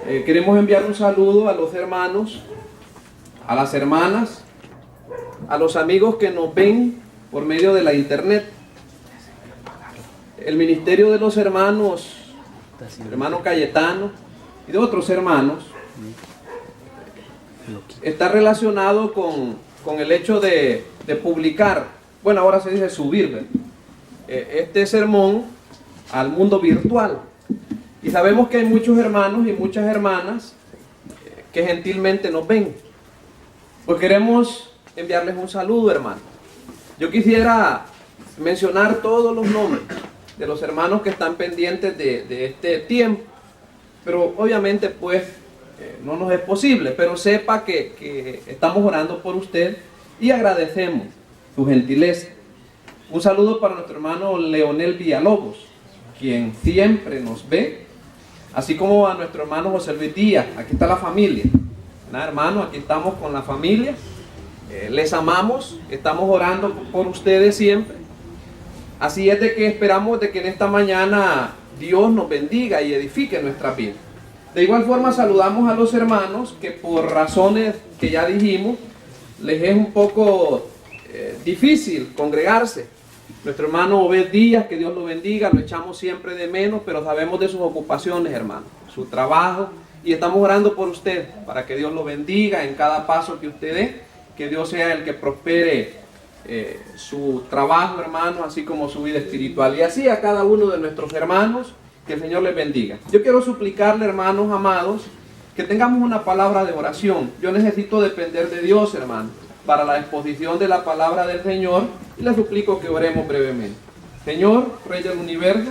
Queremos enviar un saludo a los hermanos, a las hermanas, a los amigos que nos ven por medio de la internet. El ministerio de los hermanos, el hermano Cayetano y de otros hermanos, está relacionado con el hecho de publicar, bueno, ahora se dice subir, este sermón al mundo virtual. Y sabemos que hay muchos hermanos y muchas hermanas que gentilmente nos ven. Pues queremos enviarles un saludo, hermano. Yo quisiera mencionar todos los nombres de los hermanos que están pendientes de este tiempo, pero obviamente pues no nos es posible, pero sepa que estamos orando por usted y agradecemos su gentileza. Un saludo para nuestro hermano Leonel Villalobos, quien siempre nos ve, así como a nuestro hermano José Luis Díaz. Aquí está la familia, ¿verdad, hermano? Aquí estamos con la familia, les amamos, estamos orando por ustedes siempre. Así es de que esperamos de que en esta mañana Dios nos bendiga y edifique nuestra vida. De igual forma saludamos a los hermanos que por razones que ya dijimos, les es un poco difícil congregarse. Nuestro hermano Obed Díaz, que Dios lo bendiga, lo echamos siempre de menos, pero sabemos de sus ocupaciones, hermano, su trabajo, y estamos orando por usted, para que Dios lo bendiga en cada paso que usted dé, que Dios sea el que prospere su trabajo, hermano, así como su vida espiritual, y así a cada uno de nuestros hermanos, que el Señor les bendiga. Yo quiero suplicarle, hermanos amados, que tengamos una palabra de oración. Yo necesito depender de Dios, hermano, para la exposición de la palabra del Señor, y les suplico que oremos brevemente. Señor, Rey del Universo,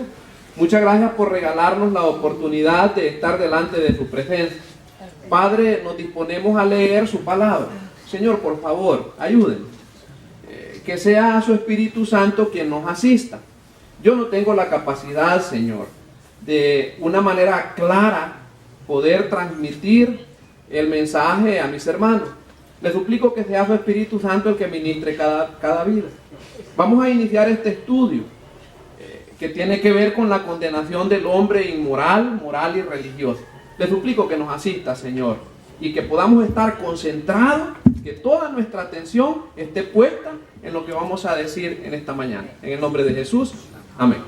muchas gracias por regalarnos la oportunidad de estar delante de su presencia. Padre, nos disponemos a leer su palabra. Señor, por favor, ayúdenos. Que sea su Espíritu Santo quien nos asista. Yo no tengo la capacidad, Señor, de una manera clara poder transmitir el mensaje a mis hermanos. Les suplico que sea su Espíritu Santo el que ministre cada vida. Vamos a iniciar este estudio que tiene que ver con la condenación del hombre inmoral, moral y religioso. Les suplico que nos asista, Señor, y que podamos estar concentrados, que toda nuestra atención esté puesta en lo que vamos a decir en esta mañana. En el nombre de Jesús, amén.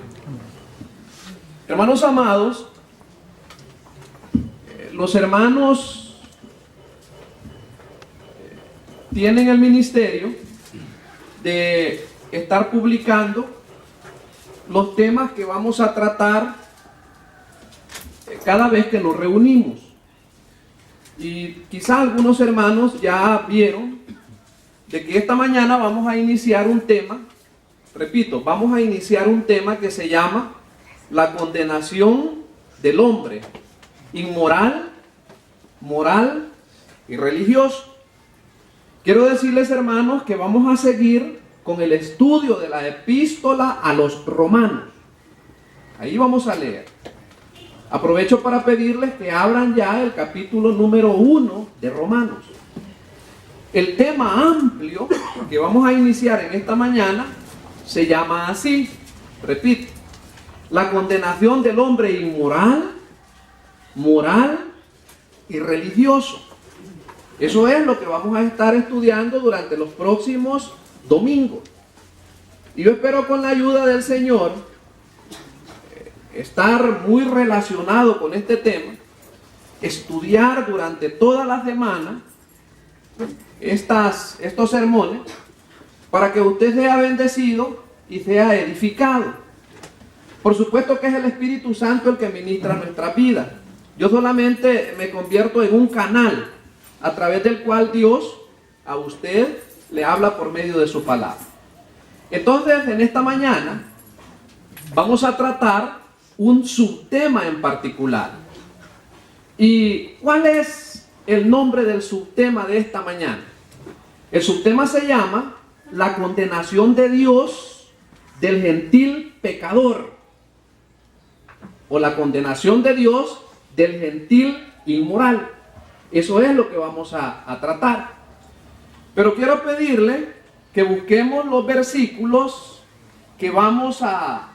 Hermanos amados, los hermanos tienen el ministerio de estar publicando los temas que vamos a tratar cada vez que nos reunimos. Y quizás algunos hermanos ya vieron de que esta mañana vamos a iniciar un tema, repito, vamos a iniciar un tema que se llama la condenación del hombre inmoral, moral y religioso. Quiero decirles, hermanos, que vamos a seguir con el estudio de la epístola a los romanos. Ahí vamos a leer. Aprovecho para pedirles que abran ya el capítulo número 1 de Romanos. El tema amplio que vamos a iniciar en esta mañana se llama así, repito, la condenación del hombre inmoral, moral y religioso. Eso es lo que vamos a estar estudiando durante los próximos domingos. Y yo espero con la ayuda del Señor estar muy relacionado con este tema, estudiar durante toda la semana estos sermones, para que usted sea bendecido y sea edificado. Por supuesto que es el Espíritu Santo el que ministra nuestra vida. Yo solamente me convierto en un canal a través del cual Dios a usted le habla por medio de su palabra. Entonces, en esta mañana vamos a tratar un subtema en particular. ¿Y cuál es el nombre del subtema de esta mañana? El subtema se llama la condenación de Dios del gentil pecador, o la condenación de Dios del gentil inmoral. Eso es lo que vamos a tratar. Pero quiero pedirle que busquemos los versículos que vamos a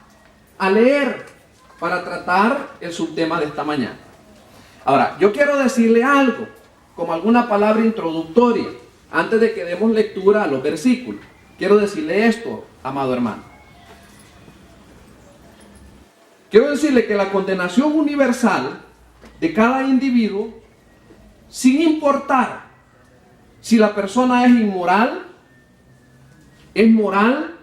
leer para tratar el subtema de esta mañana. Ahora, yo quiero decirle algo, como alguna palabra introductoria, antes de que demos lectura a los versículos. Quiero decirle esto, amado hermano. Quiero decirle que la condenación universal de cada individuo, sin importar si la persona es inmoral, es moral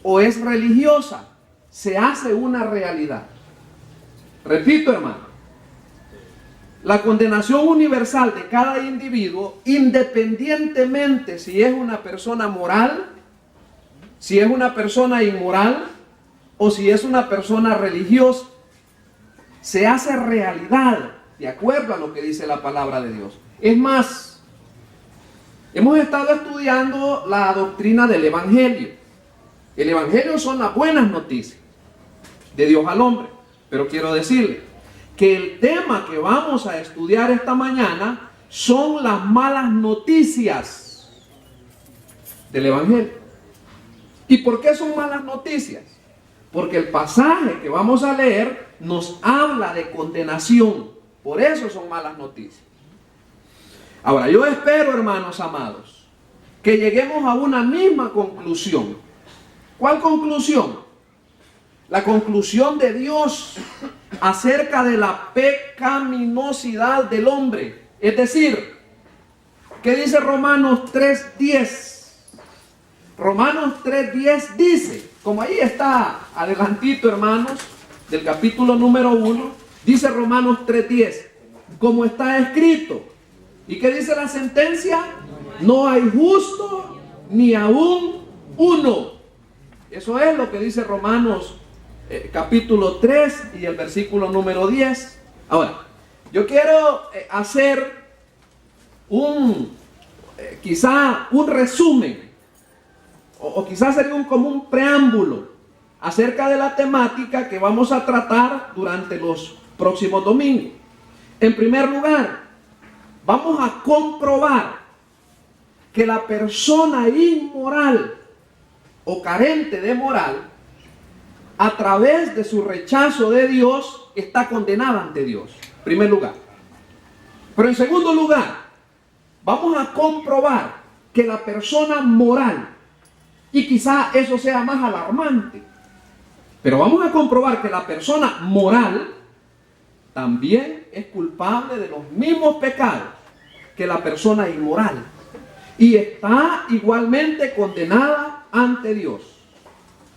o es religiosa, se hace una realidad. Repito, hermano, la condenación universal de cada individuo, independientemente si es una persona moral, si es una persona inmoral o si es una persona religiosa, se hace realidad de acuerdo a lo que dice la palabra de Dios. Es más, hemos estado estudiando la doctrina del Evangelio. El Evangelio son las buenas noticias de Dios al hombre. Pero quiero decirle que el tema que vamos a estudiar esta mañana son las malas noticias del Evangelio. ¿Y por qué son malas noticias? Porque el pasaje que vamos a leer nos habla de condenación. Por eso son malas noticias. Ahora, yo espero, hermanos amados, que lleguemos a una misma conclusión. ¿Cuál conclusión? La conclusión de Dios acerca de la pecaminosidad del hombre. Es decir, ¿qué dice Romanos 3:10? Romanos 3:10 dice, como ahí está adelantito, hermanos, del capítulo número 1, dice Romanos 3:10, como está escrito. ¿Y qué dice la sentencia? No hay justo ni aún uno. Eso es lo que dice Romanos capítulo 3 y el versículo número 10. Ahora, yo quiero hacer quizá un resumen, o quizás sería como un preámbulo acerca de la temática que vamos a tratar durante los próximos domingos. En primer lugar, vamos a comprobar que la persona inmoral o carente de moral, a través de su rechazo de Dios, está condenada ante Dios. En primer lugar. Pero en segundo lugar, vamos a comprobar que la persona moral, y quizá eso sea más alarmante, pero vamos a comprobar que la persona moral también es culpable de los mismos pecados que la persona inmoral, y está igualmente condenada ante Dios.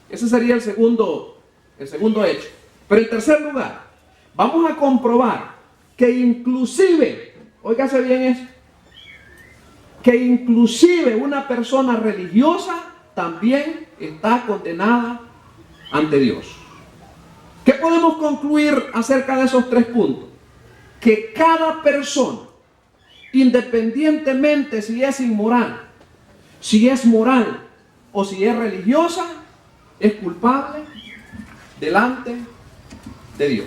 Ese sería el segundo hecho. Pero en tercer lugar, vamos a comprobar que inclusive, óigase bien eso, que inclusive una persona religiosa también está condenada ante Dios. ¿Qué podemos concluir acerca de esos tres puntos? Que cada persona, independientemente si es inmoral, si es moral o si es religiosa, es culpable delante de Dios.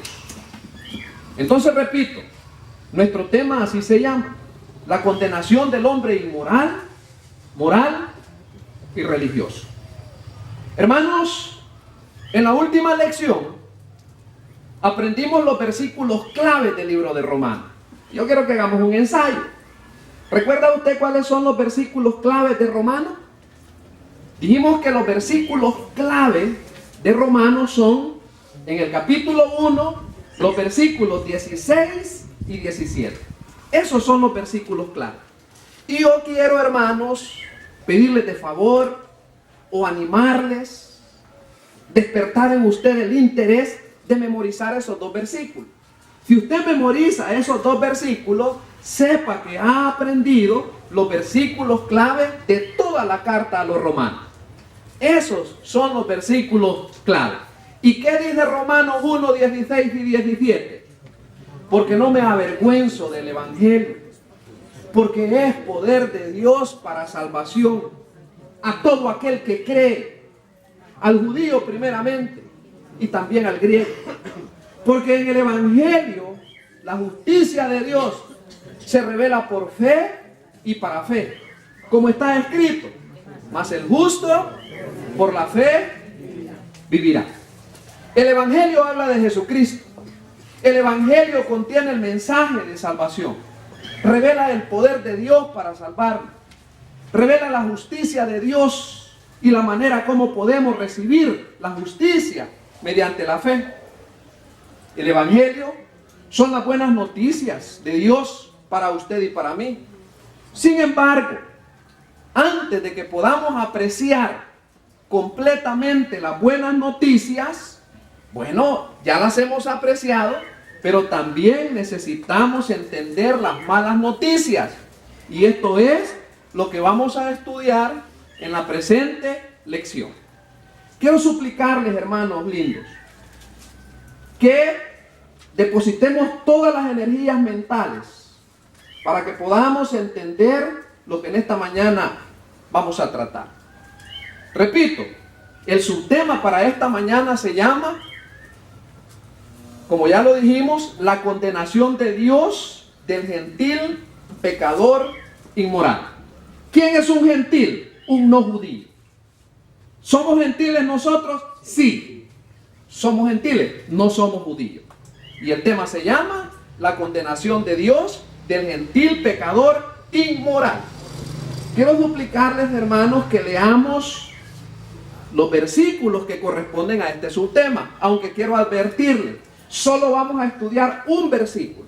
Entonces repito, nuestro tema así se llama: la condenación del hombre inmoral, moral y religioso. Hermanos, en la última lección aprendimos los versículos clave del libro de Romanos. Yo quiero que hagamos un ensayo. ¿Recuerda usted cuáles son los versículos clave de Romanos? Dijimos que los versículos clave de Romanos son, en el capítulo 1, los versículos 16 y 17. Esos son los versículos clave. Y yo quiero, hermanos, pedirles de favor o animarles, despertar en usted el interés de memorizar esos dos versículos. Si usted memoriza esos dos versículos, sepa que ha aprendido los versículos clave de toda la carta a los romanos. Esos son los versículos clave. ¿Y qué dice Romanos 1, 16 y 17? Porque no me avergüenzo del Evangelio, porque es poder de Dios para salvación a todo aquel que cree, al judío primeramente y también al griego. Porque en el Evangelio la justicia de Dios se revela por fe y para fe, como está escrito: mas el justo por la fe vivirá. El Evangelio habla de Jesucristo. El Evangelio contiene el mensaje de salvación. Revela el poder de Dios para salvarnos. Revela la justicia de Dios y la manera como podemos recibir la justicia mediante la fe. El Evangelio son las buenas noticias de Dios para usted y para mí. Sin embargo, antes de que podamos apreciar completamente las buenas noticias, bueno, ya las hemos apreciado, pero también necesitamos entender las malas noticias. Y esto es lo que vamos a estudiar en la presente lección. Quiero suplicarles, hermanos lindos, que depositemos todas las energías mentales para que podamos entender lo que en esta mañana vamos a tratar. Repito, el subtema para esta mañana se llama, como ya lo dijimos, la condenación de Dios del gentil pecador inmoral. ¿Quién es un gentil? Un no judío. ¿Somos gentiles nosotros? Sí. Somos gentiles, no somos judíos. Y el tema se llama la condenación de Dios del gentil pecador inmoral. Quiero suplicarles, hermanos, que leamos los versículos que corresponden a este subtema, aunque quiero advertirles, solo vamos a estudiar un versículo,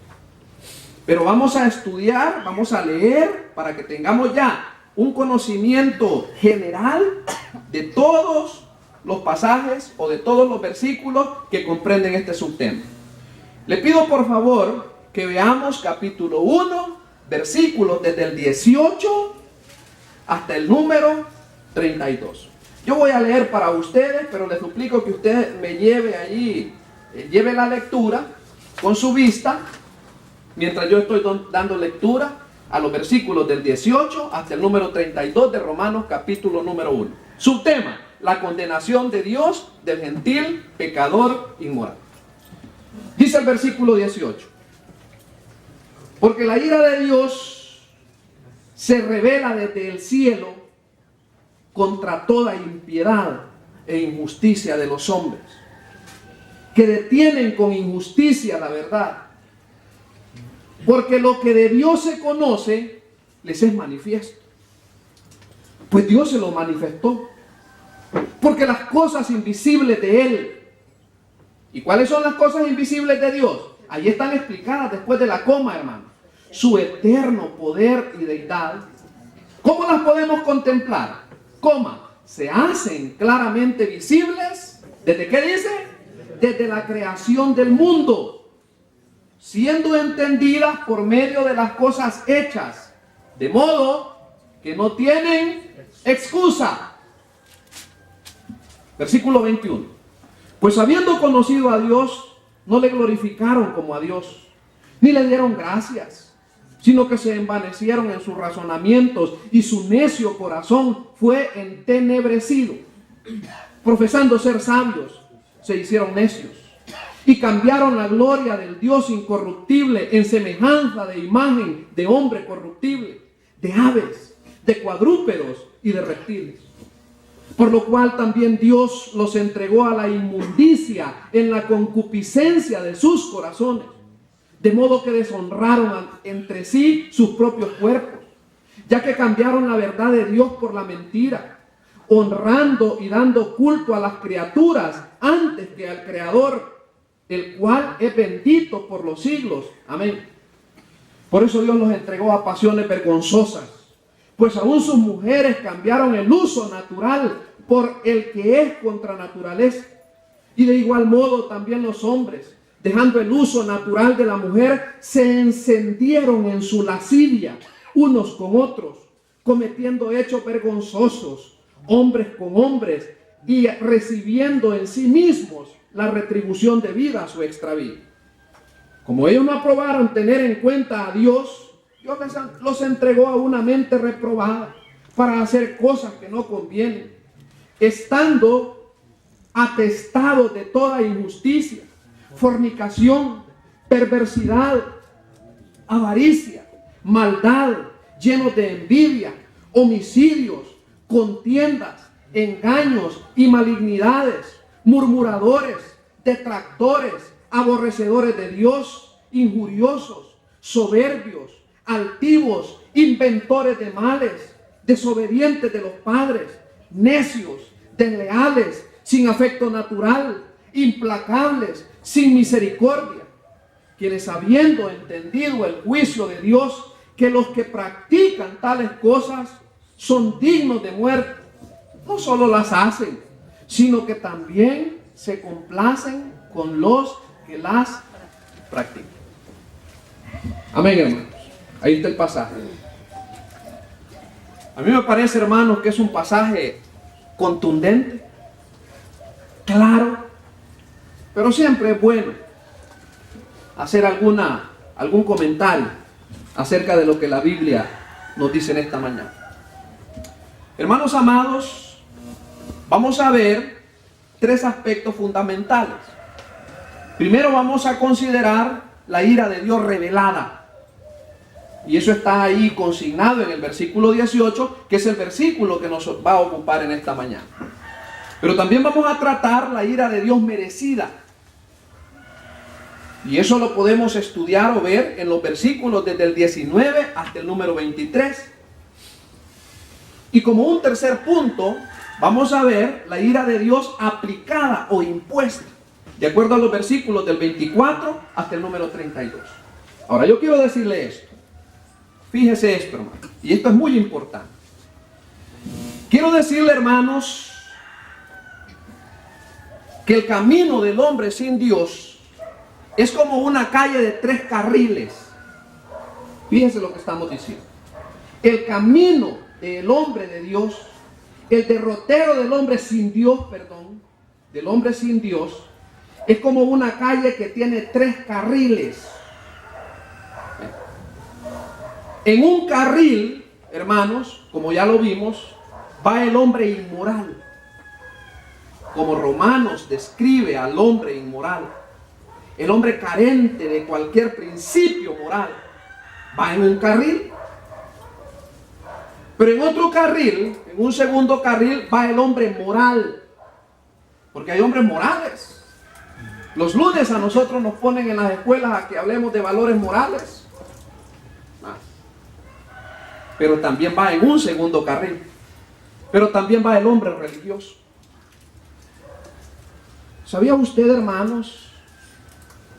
pero vamos a estudiar, vamos a leer para que tengamos ya un conocimiento general de todos los pasajes o de todos los versículos que comprenden este subtema. Le pido por favor que veamos capítulo 1, versículos desde el 18 hasta el número 32. Yo voy a leer para ustedes, pero les suplico que usted me lleve allí, lleve la lectura con su vista, mientras yo estoy dando lectura a los versículos del 18 hasta el número 32 de Romanos capítulo número 1. Subtema: la condenación de Dios del gentil pecador inmoral. Dice el versículo 18: porque la ira de Dios se revela desde el cielo contra toda impiedad e injusticia de los hombres, que detienen con injusticia la verdad. Porque lo que de Dios se conoce, les es manifiesto. Pues Dios se lo manifestó. Porque las cosas invisibles de Él. ¿Y cuáles son las cosas invisibles de Dios? Ahí están explicadas después de la coma, hermano. Su eterno poder y deidad. ¿Cómo las podemos contemplar? Coma, se hacen claramente visibles. ¿Desde qué dice? Desde la creación del mundo, siendo entendidas por medio de las cosas hechas, de modo que no tienen excusa. Versículo 21. Pues habiendo conocido a Dios, no le glorificaron como a Dios, ni le dieron gracias, sino que se envanecieron en sus razonamientos y su necio corazón fue entenebrecido. Profesando ser sabios, se hicieron necios y cambiaron la gloria del Dios incorruptible en semejanza de imagen de hombre corruptible, de aves, de cuadrúpedos y de reptiles. Por lo cual también Dios los entregó a la inmundicia en la concupiscencia de sus corazones, de modo que deshonraron entre sí sus propios cuerpos, ya que cambiaron la verdad de Dios por la mentira, honrando y dando culto a las criaturas antes que al Creador, el cual es bendito por los siglos. Amén. Por eso Dios los entregó a pasiones vergonzosas, pues aún sus mujeres cambiaron el uso natural por el que es contra naturaleza. Y de igual modo también los hombres, dejando el uso natural de la mujer, se encendieron en su lascivia unos con otros, cometiendo hechos vergonzosos, hombres con hombres, y recibiendo en sí mismos la retribución debida a su extravío. Como ellos no aprobaron tener en cuenta a Dios, Dios los entregó a una mente reprobada para hacer cosas que no convienen, estando atestados de toda injusticia, fornicación, perversidad, avaricia, maldad, llenos de envidia, homicidios, contiendas, engaños y malignidades, murmuradores, detractores, aborrecedores de Dios, injuriosos, soberbios, altivos, inventores de males, desobedientes de los padres, necios, desleales, sin afecto natural, implacables, sin misericordia, quienes habiendo entendido el juicio de Dios, que los que practican tales cosas son dignos de muerte, no solo las hacen, sino que también se complacen con los que las practican. Amén, hermanos. Ahí está el pasaje. A mí me parece, hermanos, que es un pasaje contundente, claro, pero siempre es bueno hacer algún comentario acerca de lo que la Biblia nos dice en esta mañana. Hermanos amados, vamos a ver tres aspectos fundamentales. Primero vamos a considerar la ira de Dios revelada. Y eso está ahí consignado en el versículo 18, que es el versículo que nos va a ocupar en esta mañana. Pero también vamos a tratar la ira de Dios merecida. Y eso lo podemos estudiar o ver en los versículos desde el 19 hasta el número 23. Y como un tercer punto, vamos a ver la ira de Dios aplicada o impuesta, de acuerdo a los versículos del 24 hasta el número 32. Ahora yo quiero decirle esto. Fíjese esto, hermano, y esto es muy importante. Quiero decirle, hermanos, que el camino del hombre sin Dios es como una calle de 3 carriles. Fíjense lo que estamos diciendo. El camino del hombre de Dios, el derrotero del hombre sin Dios, del hombre sin Dios, es como una calle que tiene 3 carriles. En un carril, hermanos, como ya lo vimos, va el hombre inmoral. Como Romanos describe al hombre inmoral, el hombre carente de cualquier principio moral, va en un carril. Pero en otro carril, en un segundo carril, va el hombre moral. Porque hay hombres morales. Los lunes a nosotros nos ponen en las escuelas a que hablemos de valores morales. Pero también va en un segundo carril. Pero también va el hombre religioso. ¿Sabía usted, hermanos?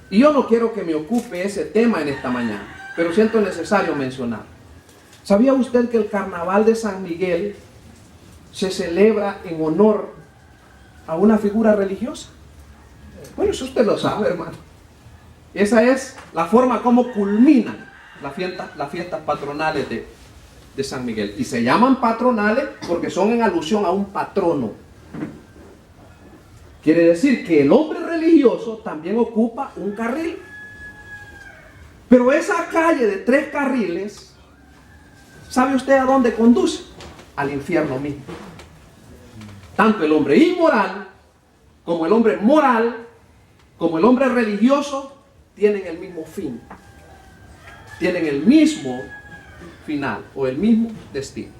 Y yo no quiero que me ocupe ese tema en esta mañana, pero siento necesario mencionar. ¿Sabía usted que el carnaval de San Miguel se celebra en honor a una figura religiosa? Bueno, eso usted lo sabe, hermano. Esa es la forma como culminan las fiestas patronales de San Miguel. Y se llaman patronales porque son en alusión a un patrono. Quiere decir que el hombre religioso también ocupa un carril. Pero esa calle de 3 carriles, ¿sabe usted a dónde conduce? Al infierno mismo. Tanto el hombre inmoral, como el hombre moral, como el hombre religioso, tienen el mismo fin. Tienen el mismo final o el mismo destino.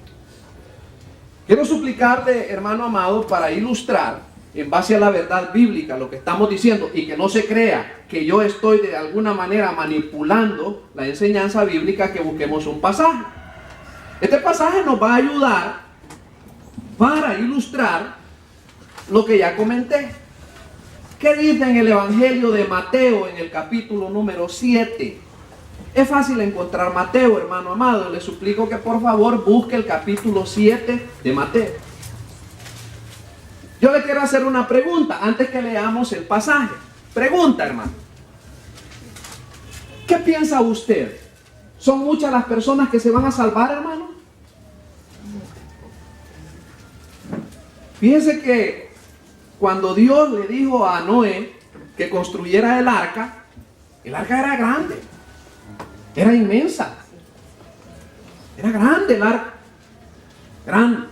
Quiero suplicarle, hermano amado, para ilustrar en base a la verdad bíblica lo que estamos diciendo, y que no se crea que yo estoy de alguna manera manipulando la enseñanza bíblica, que busquemos un pasaje. Este pasaje nos va a ayudar para ilustrar lo que ya comenté. ¿Qué dice en el Evangelio de Mateo en el capítulo número 7? Es fácil encontrar Mateo, hermano amado. Le suplico que por favor busque el capítulo 7 de Mateo. Yo le quiero hacer una pregunta antes que leamos el pasaje. Pregunta, hermano. ¿Qué piensa usted? ¿Son muchas las personas que se van a salvar, hermano? Fíjense que cuando Dios le dijo a Noé que construyera el arca era grande, era inmensa, era grande el arca, grande.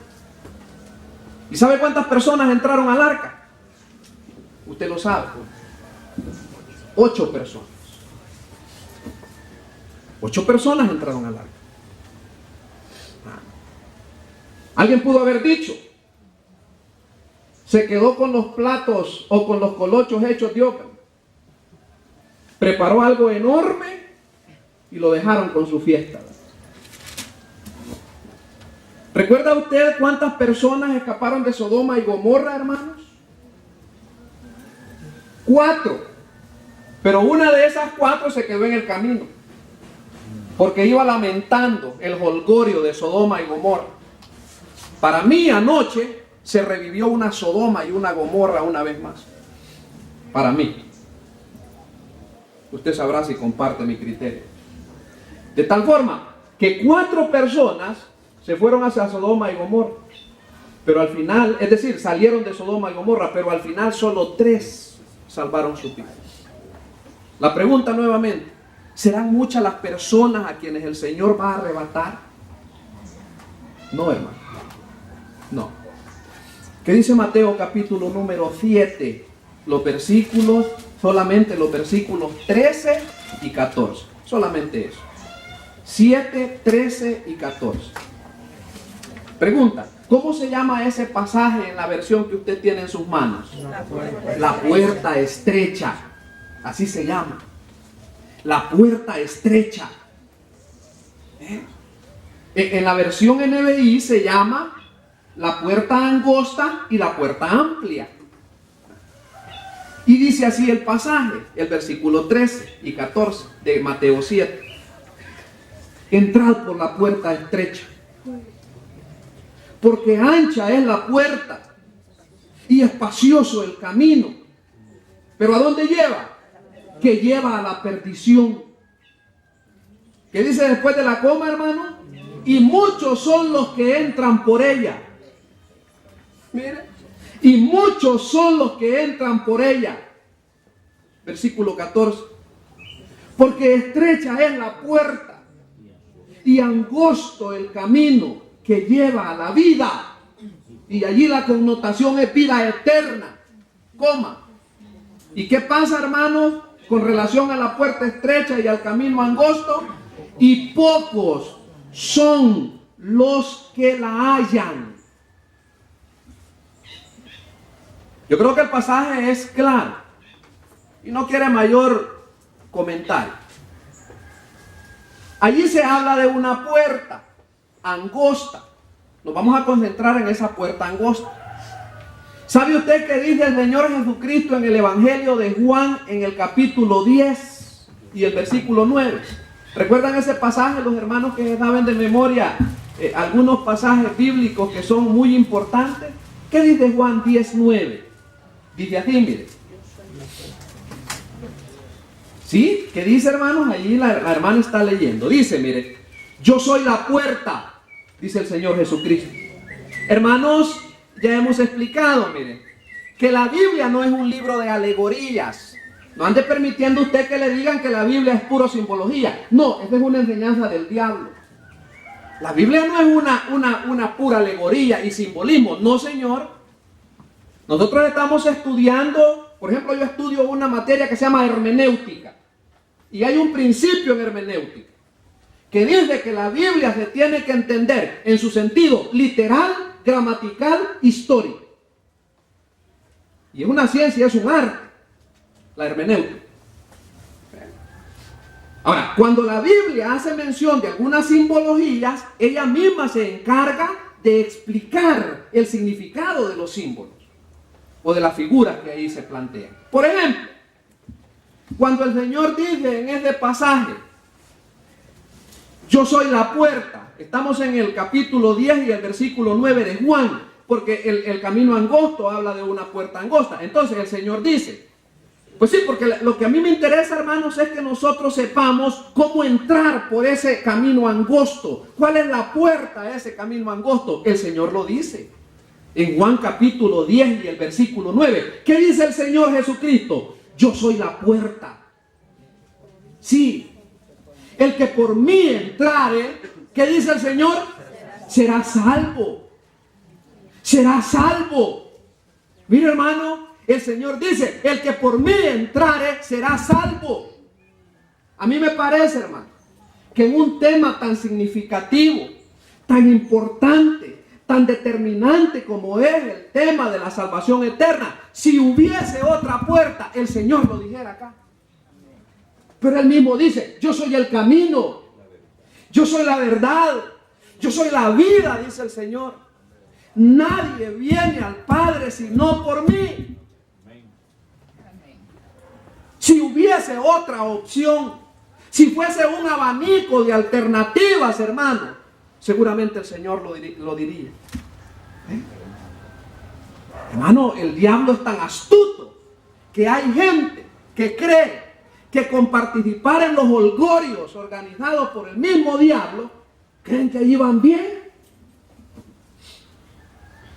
¿Y sabe cuántas personas entraron al arca? Usted lo sabe. 8 personas. 8 personas entraron al arca. Alguien pudo haber dicho: se quedó con los platos o con los colochos hechos de ópera. preparó algo enorme y lo dejaron con su fiesta. ¿Recuerda usted cuántas personas escaparon de Sodoma y Gomorra, hermanos? 4. Pero una de esas 4 se quedó en el camino, porque iba lamentando el jolgorio de Sodoma y Gomorra. Para mí, anoche se revivió una Sodoma y una Gomorra una vez más. Para mí. Usted sabrá si comparte mi criterio. De tal forma que 4 personas se fueron hacia Sodoma y Gomorra. Pero al final, es decir, salieron de Sodoma y Gomorra, pero al final solo 3 salvaron su vida. La pregunta nuevamente, ¿serán muchas las personas a quienes el Señor va a arrebatar? No, hermano. No. ¿Qué dice Mateo capítulo número 7? Solamente los versículos 13 y 14. Solamente eso. 7, 13 y 14. Pregunta, ¿cómo se llama ese pasaje en la versión que usted tiene en sus manos? La puerta estrecha. Así se llama. La puerta estrecha. En la versión NBI se llama la puerta angosta y la puerta amplia. Y dice así el pasaje, el versículo 13 y 14 de Mateo 7. Entrad por la puerta estrecha, porque ancha es la puerta y espacioso el camino. ¿Pero a dónde lleva? Que lleva a la perdición. ¿Qué dice después de la coma, hermano? Y muchos son los que entran por ella. Mire. Y muchos son los que entran por ella. Versículo 14. Porque estrecha es la puerta y angosto el camino que lleva a la vida. Y allí la connotación es vida eterna. Coma. ¿Y qué pasa, hermanos, con relación a la puerta estrecha y al camino angosto? Y pocos son los que la hallan. Yo creo que el pasaje es claro y no quiere mayor comentario. Allí se habla de una puerta angosta. Nos vamos a concentrar en esa puerta angosta. ¿Sabe usted qué dice el Señor Jesucristo en el Evangelio de Juan en el capítulo 10 y el versículo 9? ¿Recuerdan ese pasaje, los hermanos que saben de memoria algunos pasajes bíblicos que son muy importantes? ¿Qué dice Juan 10:9? Dice así, mire. ¿Sí? ¿Qué dice, hermanos? Allí la hermana está leyendo. Dice, mire, yo soy la puerta, dice el Señor Jesucristo. Hermanos, ya hemos explicado, mire, que la Biblia no es un libro de alegorías. No ande permitiendo usted que le digan que la Biblia es puro simbología. No, esta es una enseñanza del diablo. La Biblia no es una pura alegoría y simbolismo. No, señor. Nosotros estamos estudiando, por ejemplo, yo estudio una materia que se llama hermenéutica. Y hay un principio en hermenéutica que dice que la Biblia se tiene que entender en su sentido literal, gramatical, histórico. Y es una ciencia, es un arte, la hermenéutica. Ahora, cuando la Biblia hace mención de algunas simbologías, ella misma se encarga de explicar el significado de los símbolos o de las figuras que ahí se plantean. Por ejemplo, cuando el Señor dice en este pasaje, yo soy la puerta, estamos en el capítulo 10 y el versículo 9 de Juan, porque el camino angosto habla de una puerta angosta. Entonces el Señor dice, pues sí, porque lo que a mí me interesa, hermanos, es que nosotros sepamos cómo entrar por ese camino angosto. ¿Cuál es la puerta a ese camino angosto? El Señor lo dice en Juan capítulo 10 y el versículo 9. ¿Qué dice el Señor Jesucristo? Yo soy la puerta. Sí, el que por mí entrare, ¿qué dice el Señor? Será salvo. Será salvo. Mira, hermano, el Señor dice, el que por mí entrare será salvo. A mí me parece, hermano, que en un tema tan significativo, tan importante, tan determinante como es el tema de la salvación eterna, si hubiese otra puerta, el Señor lo dijera acá. Pero Él mismo dice, yo soy el camino, yo soy la verdad, yo soy la vida, dice el Señor. Nadie viene al Padre sino por mí. Si hubiese otra opción, si fuese un abanico de alternativas, hermano, seguramente el Señor lo diría. Hermano, el diablo es tan astuto que hay gente que cree que con participar en los holgorios organizados por el mismo diablo, creen que allí van bien.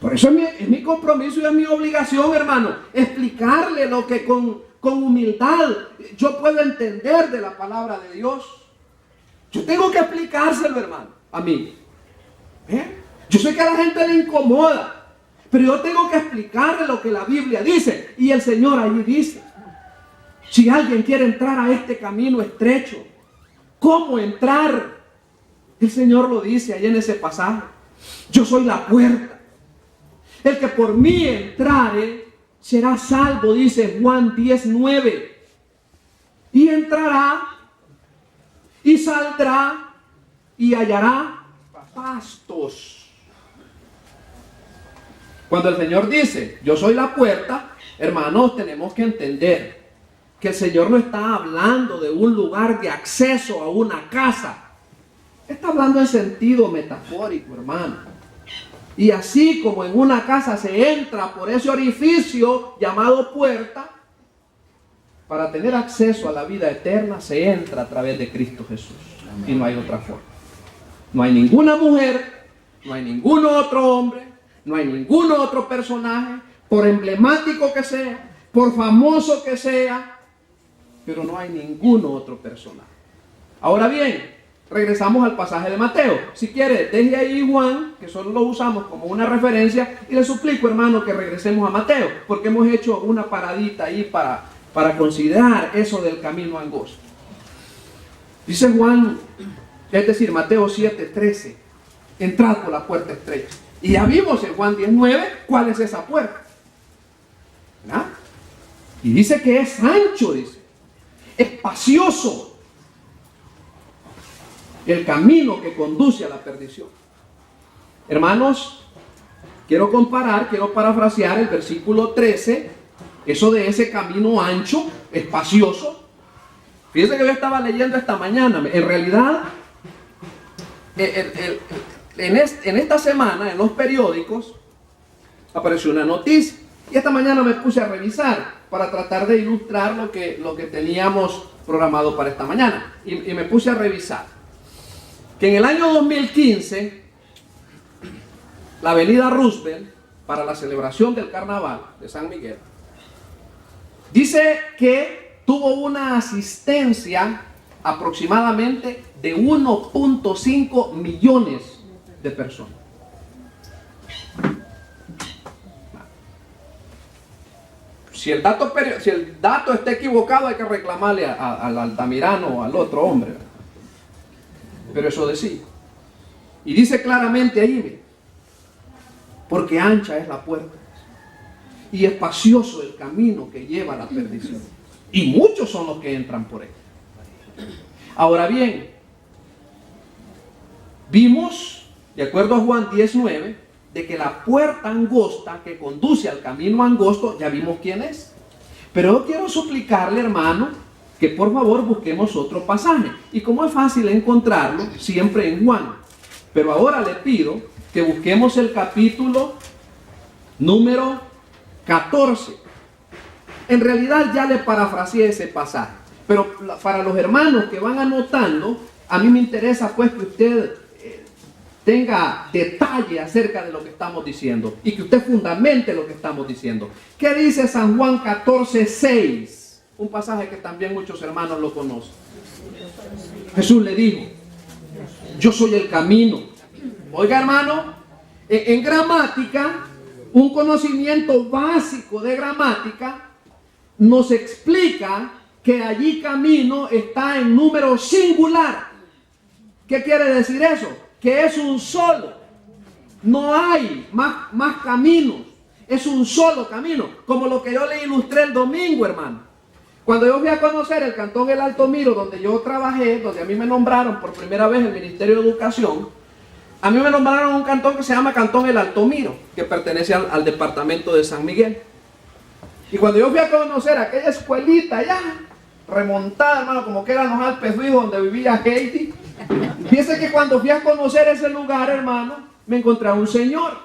Por eso es mi compromiso y es mi obligación, hermano, explicarle lo que con humildad yo puedo entender de la palabra de Dios. Yo tengo que explicárselo, hermano, a mí. Yo sé que a la gente le incomoda, pero yo tengo que explicarle lo que la Biblia dice. Y el Señor allí dice, si alguien quiere entrar a este camino estrecho, ¿cómo entrar? El Señor lo dice ahí en ese pasaje. Yo soy la puerta. El que por mí entrare será salvo, dice Juan 10:9. Y entrará y saldrá y hallará pastos. Cuando el Señor dice, yo soy la puerta, hermanos, tenemos que entender que el Señor no está hablando de un lugar de acceso a una casa. Está hablando en sentido metafórico, hermano. Y así como en una casa se entra por ese orificio llamado puerta, para tener acceso a la vida eterna se entra a través de Cristo Jesús. Y no hay otra forma. No hay ninguna mujer, no hay ningún otro hombre, no hay ningún otro personaje, por emblemático que sea, por famoso que sea, pero no hay ningún otro personaje. Ahora bien, regresamos al pasaje de Mateo. Si quiere, deje ahí Juan, que solo lo usamos como una referencia, y le suplico, hermano, que regresemos a Mateo, porque hemos hecho una paradita ahí para considerar eso del camino angosto. Dice Juan, es decir, Mateo 7:13, entrad por la puerta estrecha. Y ya vimos en Juan 10:9 cuál es esa puerta, ¿verdad? Y dice que es ancho, dice, espacioso el camino que conduce a la perdición. Hermanos, quiero parafrasear el versículo 13, eso de ese camino ancho, espacioso. Fíjense que yo estaba leyendo esta mañana, en realidad, en esta semana, en los periódicos, apareció una noticia, y esta mañana me puse a revisar, para tratar de ilustrar lo que teníamos programado para esta mañana, y me puse a revisar, que en el año 2015, la avenida Roosevelt, para la celebración del carnaval de San Miguel, dice que tuvo una asistencia aproximadamente de 1.5 millones de personas. Si el dato está equivocado, hay que reclamarle al Altamirano o al otro hombre. Pero eso decía. Y dice claramente ahí, mire, porque ancha es la puerta y espacioso el camino que lleva a la perdición. Y muchos son los que entran por él. Ahora bien, vimos, de acuerdo a Juan 10:9, de que la puerta angosta que conduce al camino angosto, ya vimos quién es. Pero yo quiero suplicarle, hermano, que por favor busquemos otro pasaje. Y como es fácil encontrarlo, siempre en Juan. Pero ahora le pido que busquemos el capítulo número 14. En realidad ya le parafraseé ese pasaje. Pero para los hermanos que van anotando, a mí me interesa pues que usted tenga detalle acerca de lo que estamos diciendo y que usted fundamente lo que estamos diciendo. ¿Qué dice San Juan 14:6? Un pasaje que también muchos hermanos lo conocen. Jesús le dijo, yo soy el camino. Oiga, hermano, en gramática, un conocimiento básico de gramática nos explica que allí camino está en número singular. ¿Qué quiere decir eso? Que es un solo. No hay más caminos. Es un solo camino. Como lo que yo le ilustré el domingo, hermano. Cuando yo fui a conocer el cantón El Altomiro, donde yo trabajé, donde a mí me nombraron por primera vez el Ministerio de Educación, a mí me nombraron un cantón que se llama Cantón El Altomiro, que pertenece al departamento de San Miguel. Y cuando yo fui a conocer aquella escuelita allá, remontada, hermano, como que eran los Alpes Suizos donde vivía Haiti, fíjese que cuando fui a conocer ese lugar, hermano, me encontré a un señor,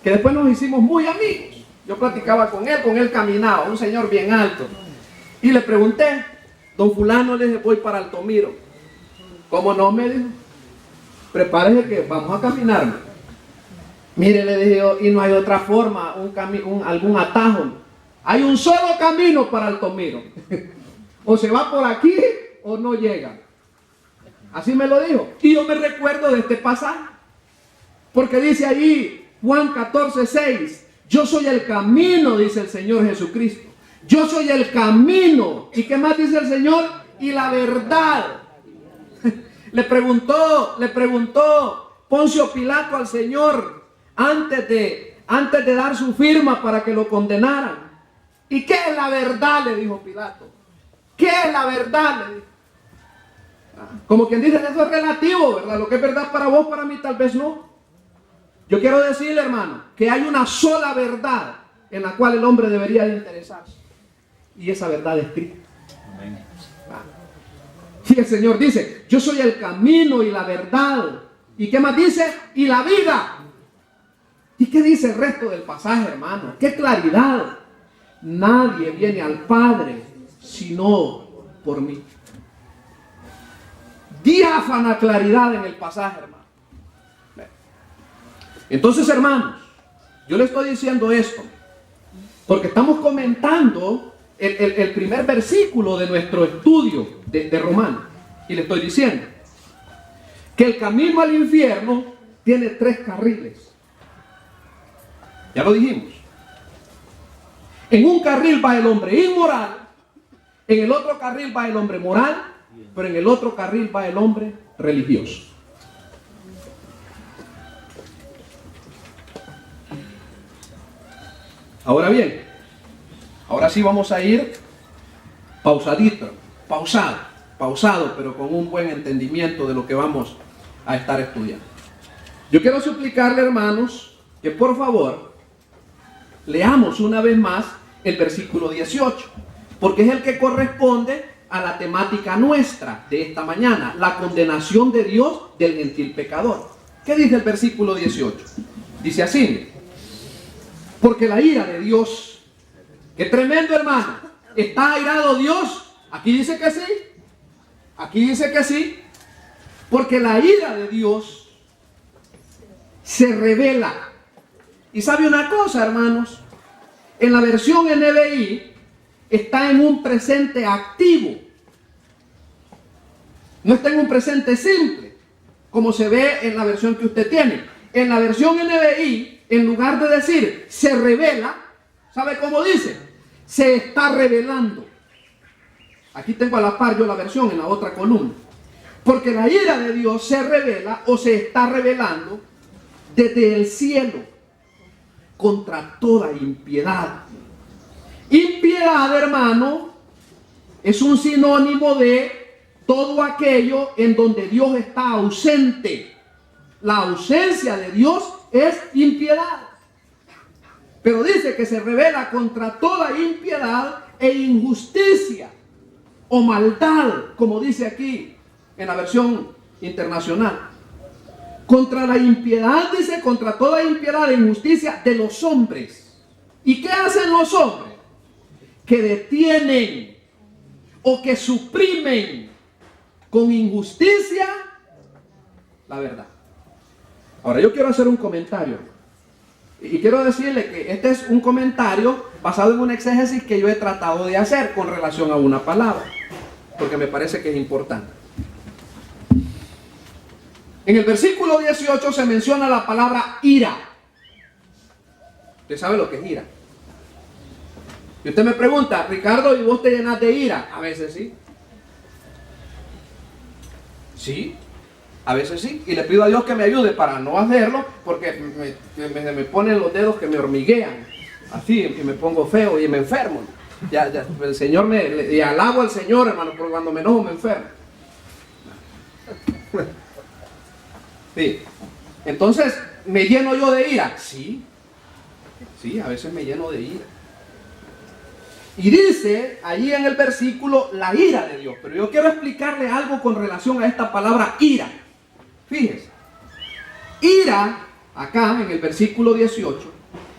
que después nos hicimos muy amigos. Yo platicaba con él caminaba, un señor bien alto. Y le pregunté, don fulano, le dije, voy para Altomiro. ¿Cómo no? Me dijo, prepárese que vamos a caminar. Mire, le dije yo, y no hay otra forma, algún atajo. Hay un solo camino para Altomiro. O se va por aquí o no llega. Así me lo dijo. Y yo me recuerdo de este pasaje. Porque dice allí, Juan 14:6, yo soy el camino, dice el Señor Jesucristo. Yo soy el camino. ¿Y qué más dice el Señor? Y la verdad. Le preguntó Poncio Pilato al Señor antes de dar su firma para que lo condenaran. ¿Y qué es la verdad?, le dijo Pilato. ¿Qué es la verdad?, le dijo. Como quien dice, eso es relativo, ¿verdad? Lo que es verdad para vos, para mí tal vez no. Yo quiero decirle, hermano, que hay una sola verdad en la cual el hombre debería de interesarse. Y esa verdad es Cristo. Amén. Y el Señor dice, yo soy el camino y la verdad. ¿Y qué más dice? Y la vida. ¿Y qué dice el resto del pasaje, hermano? ¡Qué claridad! Nadie viene al Padre sino por mí. Diáfana claridad en el pasaje, hermano. Entonces, hermanos, yo le estoy diciendo esto porque estamos comentando el primer versículo de nuestro estudio de Romanos. Y le estoy diciendo que el camino al infierno tiene 3 carriles. Ya lo dijimos. En un carril va el hombre inmoral, en el otro carril va el hombre moral, pero en el otro carril va el hombre religioso. Ahora bien, ahora sí vamos a ir pausado, pero con un buen entendimiento de lo que vamos a estar estudiando. Yo quiero suplicarle, hermanos, que por favor leamos una vez más el versículo 18, porque es el que corresponde a la temática nuestra de esta mañana, la condenación de Dios del gentil pecador. ¿Qué dice el versículo 18? Dice así: porque la ira de Dios, qué tremendo, hermano, ¿está airado Dios? Aquí dice que sí, aquí dice que sí, porque la ira de Dios se revela. Y sabe una cosa, hermanos, en la versión NBI está en un presente activo, no está en un presente simple, como se ve en la versión que usted tiene. En la versión NBI, en lugar de decir se revela, ¿sabe cómo dice? Se está revelando. Aquí tengo a la par yo la versión en la otra columna. Porque la ira de Dios se revela o se está revelando desde el cielo contra toda impiedad. Impiedad, hermano, es un sinónimo de todo aquello en donde Dios está ausente. La ausencia de Dios es impiedad. Pero dice que se revela contra toda impiedad e injusticia o maldad, como dice aquí en la versión internacional. Contra la impiedad, dice, contra toda impiedad e injusticia de los hombres. ¿Y qué hacen los hombres? Que detienen o que suprimen con injusticia la verdad. Ahora yo quiero hacer un comentario y quiero decirle que este es un comentario basado en una exégesis que yo he tratado de hacer con relación a una palabra, porque me parece que es importante. En el versículo 18 se menciona la palabra ira. ¿Usted sabe lo que es ira? Y usted me pregunta, Ricardo, ¿y vos te llenas de ira? A veces sí. Sí, a veces sí. Y le pido a Dios que me ayude para no hacerlo, porque me ponen los dedos que me hormiguean. Así, y me pongo feo y me enfermo. Ya, el Señor y alabo al Señor, hermano, porque cuando me enojo me enfermo. Sí. Entonces, ¿me lleno yo de ira? Sí, a veces me lleno de ira. Y dice allí en el versículo la ira de Dios. Pero yo quiero explicarle algo con relación a esta palabra ira. Fíjese. Ira, acá en el versículo 18,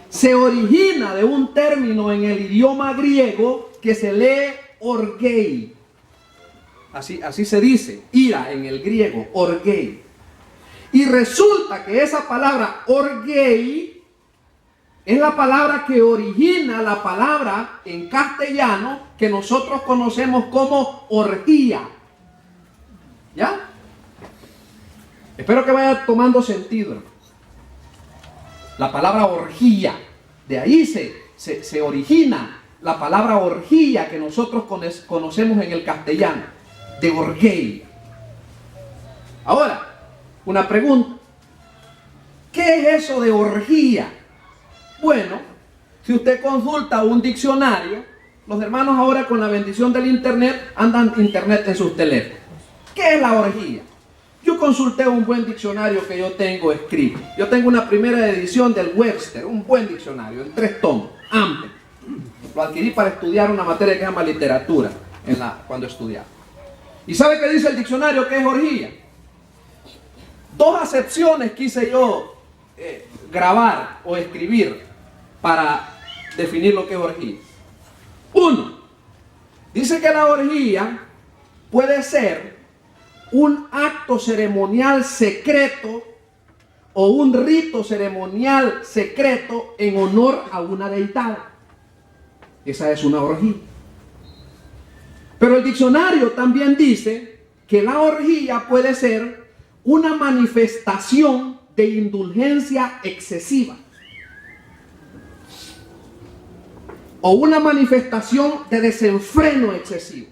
se origina de un término en el idioma griego que se lee orgei. Así se dice, ira en el griego, orgei. Y resulta que esa palabra orgei es la palabra que origina la palabra en castellano que nosotros conocemos como orgía. ¿Ya? Espero que vaya tomando sentido. La palabra orgía, de ahí se origina la palabra orgía que nosotros conocemos en el castellano, de orgei. Ahora, una pregunta. ¿Qué es eso de orgía? Bueno, si usted consulta un diccionario, los hermanos ahora con la bendición del internet andan internet en sus teléfonos. ¿Qué es la orgía? Yo consulté un buen diccionario que yo tengo escrito. Yo tengo una primera edición del Webster, un buen diccionario, en 3 tomos, amplio. Lo adquirí para estudiar una materia que se llama literatura cuando estudiaba. ¿Y sabe qué dice el diccionario que es orgía? 2 acepciones quise yo grabar o escribir para definir lo que es orgía. 1. Dice que la orgía puede ser un acto ceremonial secreto o un rito ceremonial secreto en honor a una deidad. Esa es una orgía. Pero el diccionario también dice que la orgía puede ser una manifestación de indulgencia excesiva o una manifestación de desenfreno excesivo.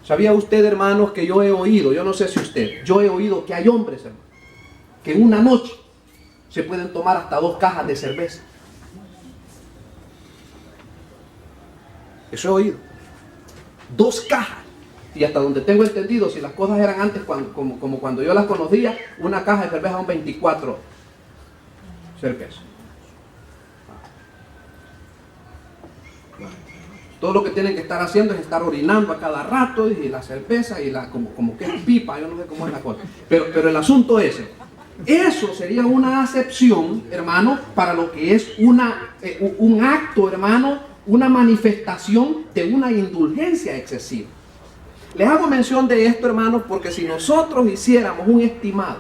¿Sabía usted, hermanos, que yo he oído, yo no sé si usted, yo he oído que hay hombres, hermanos, que en una noche se pueden tomar hasta 2 cajas de cerveza? Eso he oído. 2 cajas. Y hasta donde tengo entendido, si las cosas eran antes, como cuando yo las conocía, una caja de cerveza son 24 cervezas. Todo lo que tienen que estar haciendo es estar orinando a cada rato, y la cerveza, y como que es pipa, yo no sé cómo es la cosa. Pero el asunto es, eso sería una acepción, hermano, para lo que es un acto, hermano, una manifestación de una indulgencia excesiva. Les hago mención de esto, hermanos, porque si nosotros hiciéramos un estimado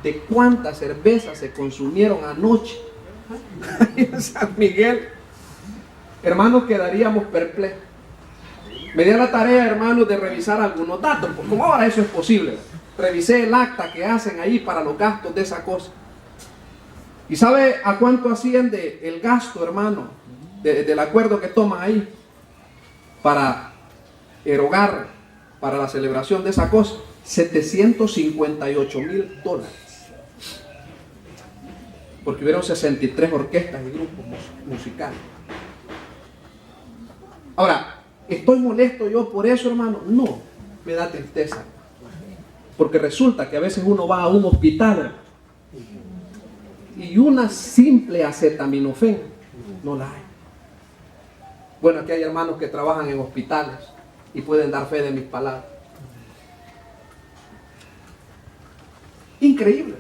de cuántas cervezas se consumieron anoche en San Miguel, hermanos, quedaríamos perplejos. Me di a la tarea, hermanos, de revisar algunos datos, porque como ahora eso es posible. Revisé el acta que hacen ahí para los gastos de esa cosa. ¿Y sabe a cuánto asciende el gasto, hermano, del acuerdo que toman ahí para erogar para la celebración de esa cosa? $758,000. Porque hubieron 63 orquestas y grupos musicales. Ahora, ¿estoy molesto yo por eso, hermano? No, me da tristeza. Porque resulta que a veces uno va a un hospital y una simple acetaminofén no la hay. Bueno, aquí hay hermanos que trabajan en hospitales y pueden dar fe de mis palabras. Increíble.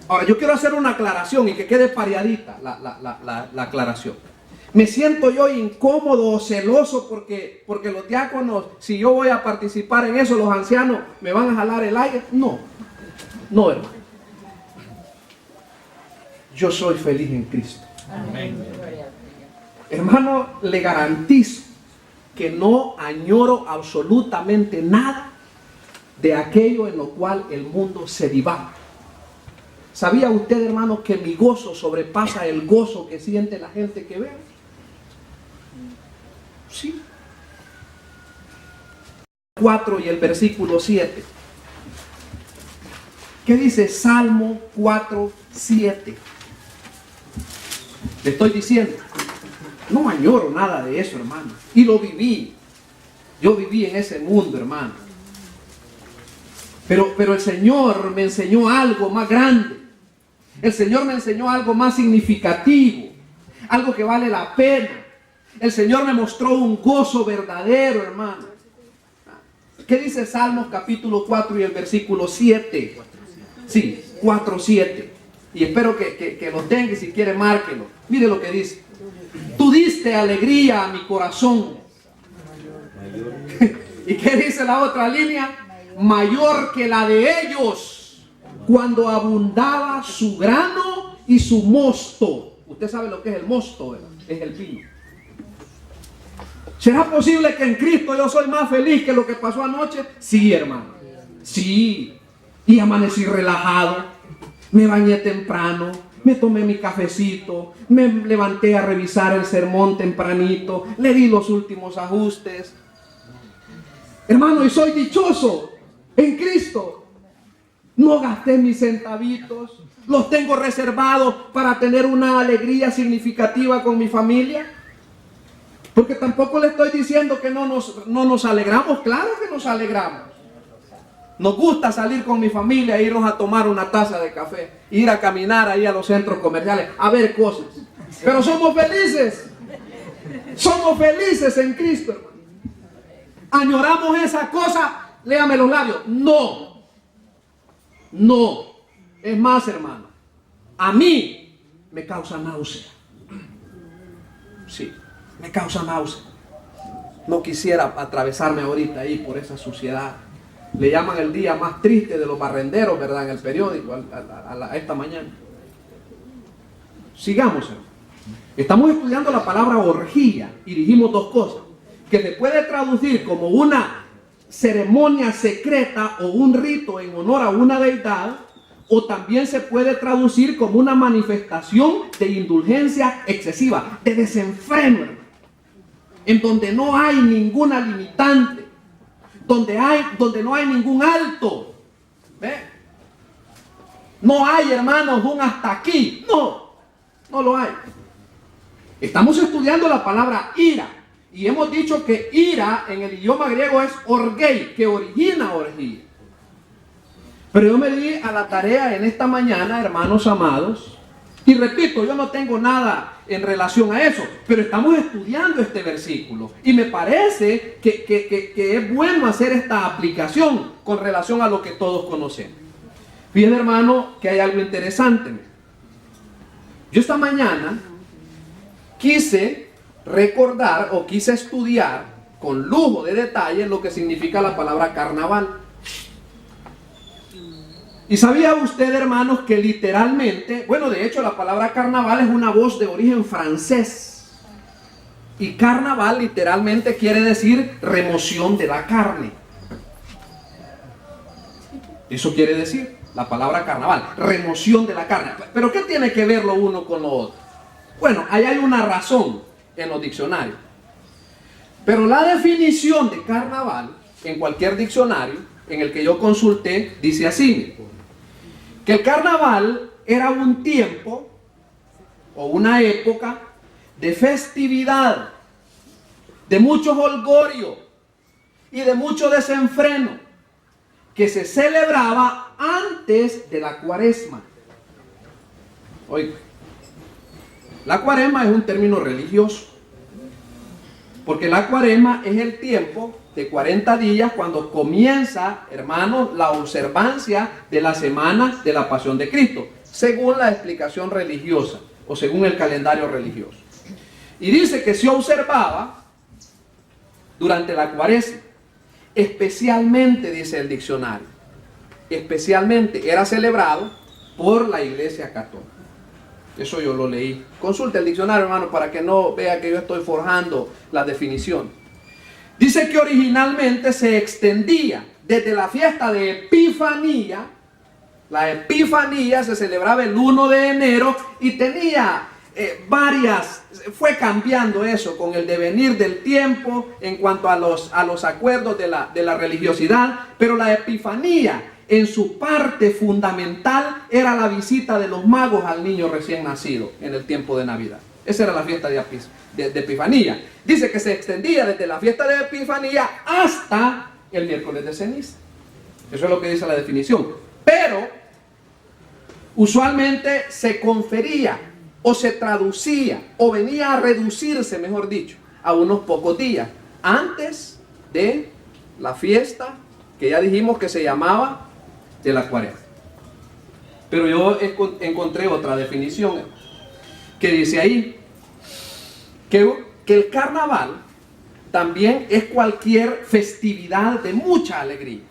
Ahora, yo quiero hacer una aclaración y que quede pareadita la aclaración. Me siento yo incómodo o celoso porque los diáconos, si yo voy a participar en eso, los ancianos me van a jalar el aire. No, hermano. Yo soy feliz en Cristo. Amén. Hermano, le garantizo que no añoro absolutamente nada de aquello en lo cual el mundo se divaga. ¿Sabía usted, hermano, que mi gozo sobrepasa el gozo que siente la gente que ve? Sí. 4 y el versículo 7. ¿Qué dice Salmo 4:7? Le estoy diciendo, No añoro nada de eso, hermano. Y lo viví. Yo viví en ese mundo, hermano. Pero el Señor me enseñó algo más grande. El Señor me enseñó algo más significativo. Algo que vale la pena. El Señor me mostró un gozo verdadero, hermano. ¿Qué dice Salmos capítulo 4 y el versículo 7? Sí, 4:7. Y espero que lo tenga y si quiere márquelo. Mire lo que dice. Tú diste alegría a mi corazón. ¿Y qué dice la otra línea? Mayor que la de ellos, cuando abundaba su grano y su mosto. Usted sabe lo que es el mosto, ¿verdad? Es el vino. ¿Será posible que en Cristo yo soy más feliz que lo que pasó anoche? Sí, hermano. Sí. Y amanecí relajado. Me bañé temprano. Me tomé mi cafecito. Me levanté a revisar el sermón tempranito. Le di los últimos ajustes. Hermano, y soy dichoso en Cristo. No gasté mis centavitos. Los tengo reservados para tener una alegría significativa con mi familia. Porque tampoco le estoy diciendo que no nos alegramos. Claro que nos alegramos. Nos gusta salir con mi familia e irnos a tomar una taza de café. Ir a caminar ahí a los centros comerciales, a ver cosas. Pero somos felices. Somos felices en Cristo, hermano. ¿Añoramos esa cosa? Léame los labios. No. No. Es más, hermano. A mí me causa náusea. Sí. Me causa náusea. No quisiera atravesarme ahorita ahí por esa suciedad. Le llaman el día más triste de los barrenderos, ¿verdad? En el periódico a esta mañana. Sigamos, hermano. Estamos estudiando la palabra orgía y dijimos dos cosas. Que se puede traducir como una ceremonia secreta o un rito en honor a una deidad, o también se puede traducir como una manifestación de indulgencia excesiva, de desenfreno, hermano. En donde no hay ninguna limitante, donde no hay ningún alto. ¿Ve? No hay, hermanos, un hasta aquí. No lo hay. Estamos estudiando la palabra ira. Y hemos dicho que ira en el idioma griego es orgei, que origina orgía. Pero yo me di a la tarea en esta mañana, hermanos amados, y repito, yo no tengo nada en relación a eso, pero estamos estudiando este versículo. Y me parece que es bueno hacer esta aplicación con relación a lo que todos conocemos. Fíjense, hermano, que hay algo interesante. Yo esta mañana quise recordar o quise estudiar con lujo de detalle lo que significa la palabra carnaval. Y sabía usted, hermanos, que literalmente, bueno, de hecho la palabra carnaval es una voz de origen francés. Y carnaval literalmente quiere decir remoción de la carne. Eso quiere decir la palabra carnaval, remoción de la carne. Pero ¿qué tiene que ver lo uno con lo otro? Bueno, ahí hay una razón en los diccionarios. Pero la definición de carnaval en cualquier diccionario en el que yo consulté dice así: que el carnaval era un tiempo o una época de festividad, de mucho jolgorio y de mucho desenfreno que se celebraba antes de la cuaresma. Oiga, la cuaresma es un término religioso, porque la cuaresma es el tiempo de 40 días cuando comienza, hermanos, la observancia de la semana de la pasión de Cristo, según la explicación religiosa o según el calendario religioso. Y dice que se observaba durante la cuaresma, especialmente, dice el diccionario, especialmente era celebrado por la Iglesia Católica. Eso yo lo leí. Consulte el diccionario, hermano, para que no vea que yo estoy forjando la definición. Dice que originalmente se extendía desde la fiesta de Epifanía. La Epifanía se celebraba el 1 de enero y tenía fue cambiando eso con el devenir del tiempo en cuanto a los acuerdos de la religiosidad. Pero la Epifanía, en su parte fundamental, era la visita de los magos al niño recién nacido en el tiempo de Navidad. Esa era la fiesta de Epifanía. Dice que se extendía desde la fiesta de Epifanía hasta el miércoles de ceniza. Eso es lo que dice la definición. Pero usualmente se confería o se traducía o venía a reducirse, mejor dicho, a unos pocos días antes de la fiesta que ya dijimos que se llamaba de la Cuaresma. Pero yo encontré otra definición que dice ahí que el carnaval también es cualquier festividad de mucha alegría,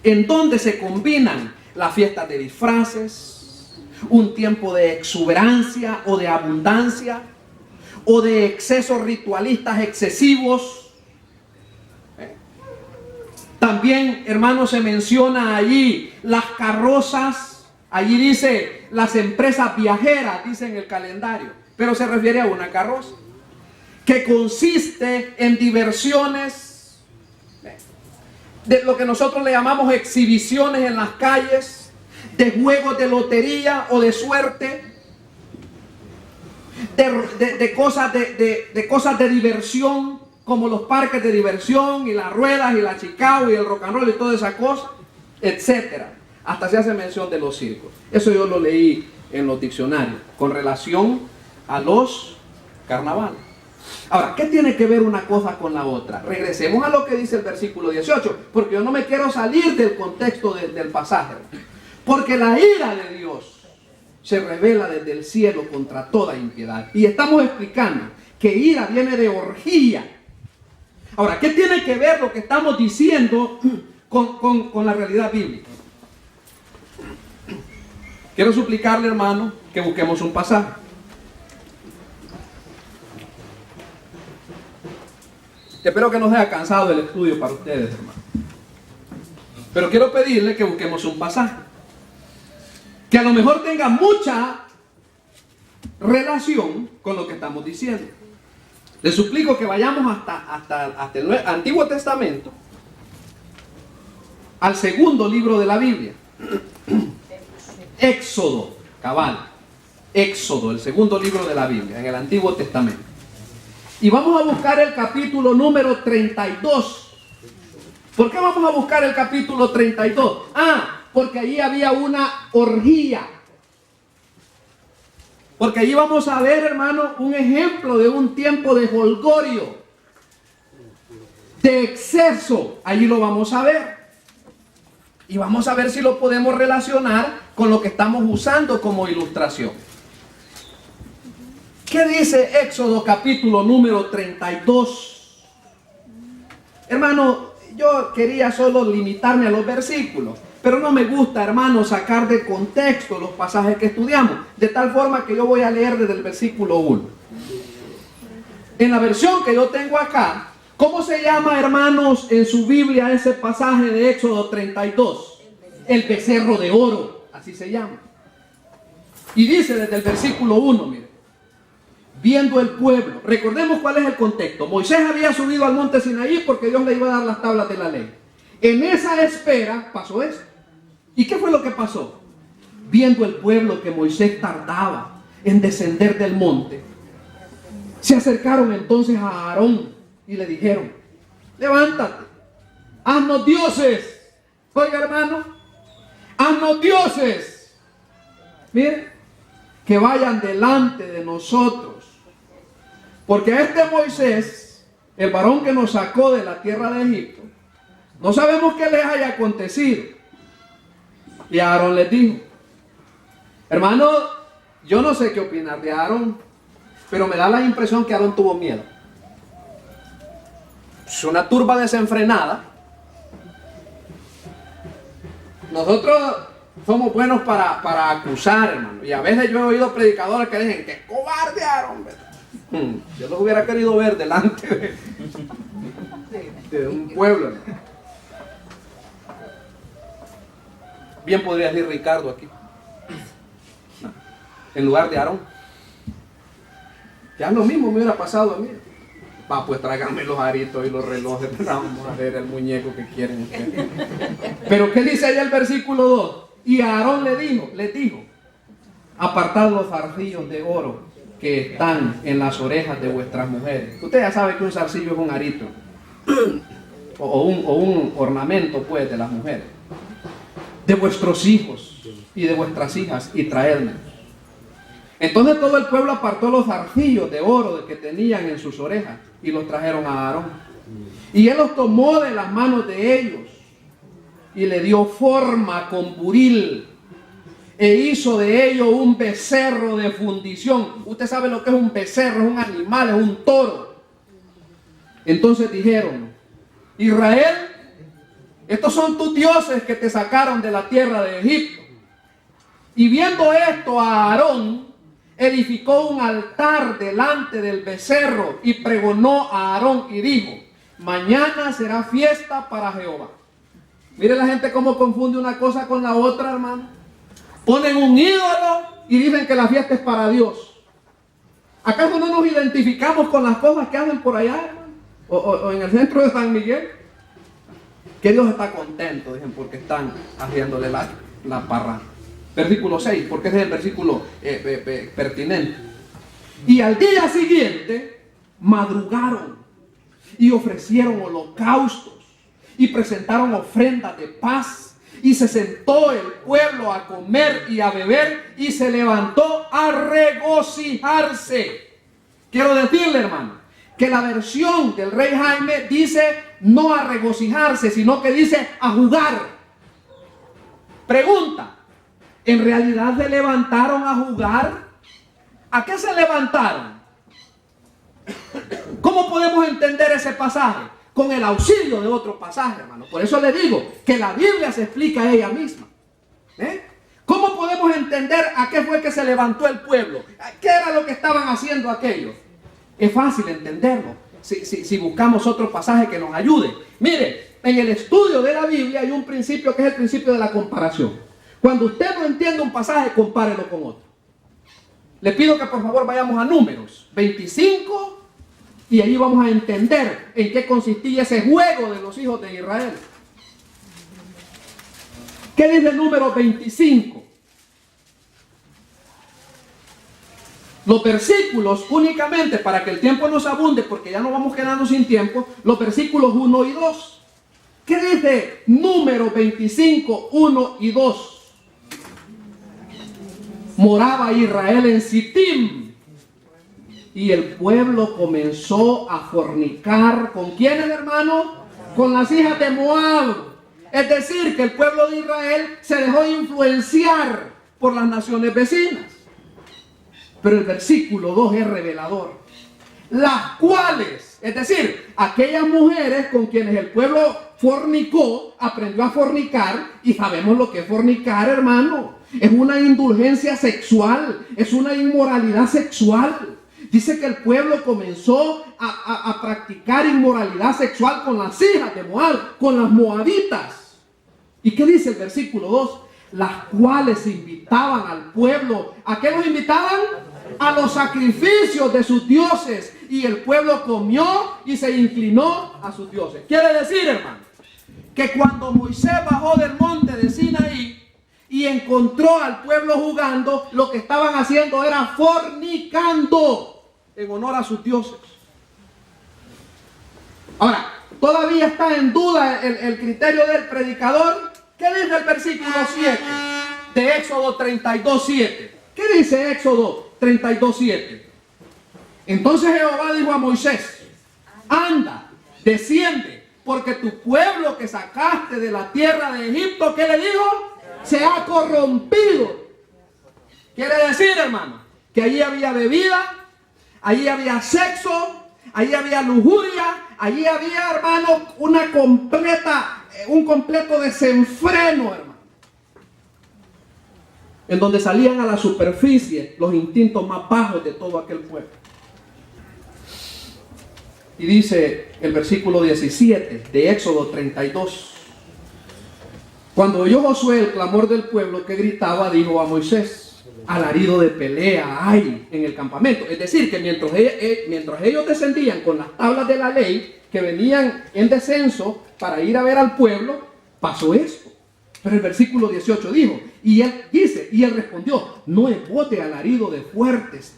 en donde se combinan las fiestas de disfraces, un tiempo de exuberancia o de abundancia, o de excesos ritualistas excesivos. También, hermanos, se menciona allí las carrozas. Allí dice las empresas viajeras, dice en el calendario, pero se refiere a una carroza que consiste en diversiones, de lo que nosotros le llamamos exhibiciones en las calles, de juegos de lotería o de suerte, de cosas de diversión, como los parques de diversión y las ruedas y la Chicago y el rock and roll y todas esas cosas, etcétera. Hasta se hace mención de los circos. Eso yo lo leí en los diccionarios con relación a los carnavales. Ahora, ¿qué tiene que ver una cosa con la otra? Regresemos a lo que dice el versículo 18, porque yo no me quiero salir del contexto del pasaje. Porque la ira de Dios se revela desde el cielo contra toda impiedad. Y estamos explicando que ira viene de orgía. Ahora, ¿qué tiene que ver lo que estamos diciendo con la realidad bíblica? Quiero suplicarle, hermano, que busquemos un pasaje. Espero que no sea cansado el estudio para ustedes, hermano. Pero quiero pedirle que busquemos un pasaje que a lo mejor tenga mucha relación con lo que estamos diciendo. Les suplico que vayamos hasta el Antiguo Testamento, al segundo libro de la Biblia. Éxodo, cabal. Éxodo, el segundo libro de la Biblia, en el Antiguo Testamento. Y vamos a buscar el capítulo número 32. ¿Por qué vamos a buscar el capítulo 32? Porque allí había una orgía. Porque allí vamos a ver, hermano, un ejemplo de un tiempo de jolgorio, de exceso. Allí lo vamos a ver. Y vamos a ver si lo podemos relacionar con lo que estamos usando como ilustración. ¿Qué dice Éxodo capítulo número 32? Hermano, yo quería solo limitarme a los versículos, pero no me gusta, hermano, sacar de contexto los pasajes que estudiamos, de tal forma que yo voy a leer desde el versículo 1. En la versión que yo tengo acá, ¿cómo se llama, hermanos, en su Biblia ese pasaje de Éxodo 32? El becerro de oro, así se llama. Y dice desde el versículo 1, mire. Viendo el pueblo, recordemos cuál es el contexto. Moisés había subido al monte Sinaí porque Dios le iba a dar las tablas de la ley. En esa espera pasó esto. ¿Y qué fue lo que pasó? Viendo el pueblo que Moisés tardaba en descender del monte, se acercaron entonces a Aarón y le dijeron: levántate, haznos dioses. Oiga, hermano, haznos dioses. Miren, que vayan delante de nosotros. Porque este Moisés, el varón que nos sacó de la tierra de Egipto, no sabemos qué les haya acontecido. Y Aarón les dijo: hermano, yo no sé qué opinar de Aarón, pero me da la impresión que Aarón tuvo miedo. Es una turba desenfrenada. Nosotros somos buenos para acusar, hermano. Y a veces yo he oído predicadores que dicen: ¡qué cobarde Aarón! Yo los hubiera querido ver delante de un pueblo, hermano. Bien podría decir Ricardo aquí, en lugar de Aarón. Ya lo mismo me hubiera pasado a mí. Va, pues tráiganme los aritos y los relojes. Vamos a ver el muñeco que quieren ustedes. Pero ¿qué dice ahí el versículo 2? Y Aarón les dijo: apartad los zarcillos de oro que están en las orejas de vuestras mujeres. Usted ya sabe que un zarcillo es un arito o un ornamento pues de las mujeres. De vuestros hijos y de vuestras hijas, y traedme. Entonces todo el pueblo apartó los zarcillos de oro que tenían en sus orejas y los trajeron a Aarón. Y él los tomó de las manos de ellos y le dio forma con buril e hizo de ello un becerro de fundición. Usted sabe lo que es un becerro, es un animal, es un toro. Entonces dijeron: Israel, estos son tus dioses que te sacaron de la tierra de Egipto. Y viendo esto, a Aarón edificó un altar delante del becerro y pregonó a Aarón y dijo: mañana será fiesta para Jehová. Mire la gente cómo confunde una cosa con la otra, hermano. Ponen un ídolo y dicen que la fiesta es para Dios. ¿Acaso no nos identificamos con las cosas que hacen por allá, hermano? O en el centro de San Miguel. Que Dios está contento, dicen, porque están haciéndole la parranda. Versículo 6, porque ese es el versículo pertinente. Y al día siguiente madrugaron y ofrecieron holocaustos y presentaron ofrendas de paz, y se sentó el pueblo a comer y a beber y se levantó a regocijarse. Quiero decirle, hermano, que la versión del rey Jaime dice no a regocijarse, sino que dice a jugar. Pregunta: ¿en realidad se levantaron a jugar? ¿A qué se levantaron? ¿Cómo podemos entender ese pasaje? Con el auxilio de otro pasaje, hermano. Por eso le digo que la Biblia se explica a ella misma. ¿Cómo podemos entender a qué fue que se levantó el pueblo? ¿Qué era lo que estaban haciendo aquellos? Es fácil entenderlo si buscamos otro pasaje que nos ayude. Mire, en el estudio de la Biblia hay un principio que es el principio de la comparación. Cuando usted no entiende un pasaje, compárelo con otro. Le pido que por favor vayamos a Números 25 y ahí vamos a entender en qué consistía ese juego de los hijos de Israel. ¿Qué dice Números 25? Los versículos únicamente, para que el tiempo nos abunde, porque ya nos vamos quedando sin tiempo, los versículos 1 y 2. ¿Qué dice Números 25, 1 y 2? Moraba Israel en Sittim, y el pueblo comenzó a fornicar. ¿Con quiénes, hermano? Con las hijas de Moab. Es decir, que el pueblo de Israel se dejó influenciar por las naciones vecinas. Pero el versículo 2 es revelador. Las cuales, es decir, aquellas mujeres con quienes el pueblo fornicó, aprendió a fornicar, y sabemos lo que es fornicar, hermano. Es una indulgencia sexual, es una inmoralidad sexual. Dice que el pueblo comenzó a practicar inmoralidad sexual con las hijas de Moab, con las moabitas. ¿Y qué dice el versículo 2? Las cuales invitaban al pueblo. ¿A qué los invitaban? A los sacrificios de sus dioses. Y el pueblo comió y se inclinó a sus dioses. Quiere decir, hermano, que cuando Moisés bajó del monte de Sinaí y encontró al pueblo jugando, lo que estaban haciendo era fornicando en honor a sus dioses. Ahora, todavía está en duda el criterio del predicador. ¿Qué dice el versículo 7 de Éxodo 32:7? ¿Qué dice Éxodo 32:7? Entonces Jehová dijo a Moisés: anda, desciende, porque tu pueblo que sacaste de la tierra de Egipto, ¿qué le dijo? Se ha corrompido. Quiere decir, hermano, que allí había bebida, allí había sexo, allí había lujuria, allí había, hermano, un completo desenfreno, hermano, en donde salían a la superficie los instintos más bajos de todo aquel pueblo. Y dice el versículo 17 de Éxodo 32: cuando oyó Josué el clamor del pueblo que gritaba, dijo a Moisés: alarido de pelea hay en el campamento. Es decir, que mientras ellos descendían con las tablas de la ley, que venían en descenso para ir a ver al pueblo, pasó esto. Pero el versículo 18 dijo, y él respondió: no es voz de alarido de fuertes,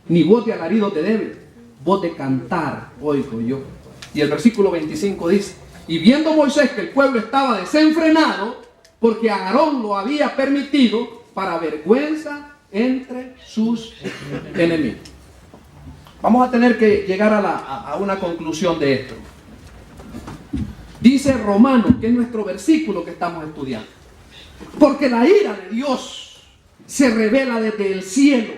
ni voz de alarido de débil, voz de cantar oigo yo. Y el versículo 25 dice: y viendo Moisés que el pueblo estaba desenfrenado, porque Aarón lo había permitido, para vergüenza entre sus enemigos. Vamos a tener que llegar a una conclusión de esto. Dice Romanos, que es nuestro versículo que estamos estudiando: porque la ira de Dios se revela desde el cielo.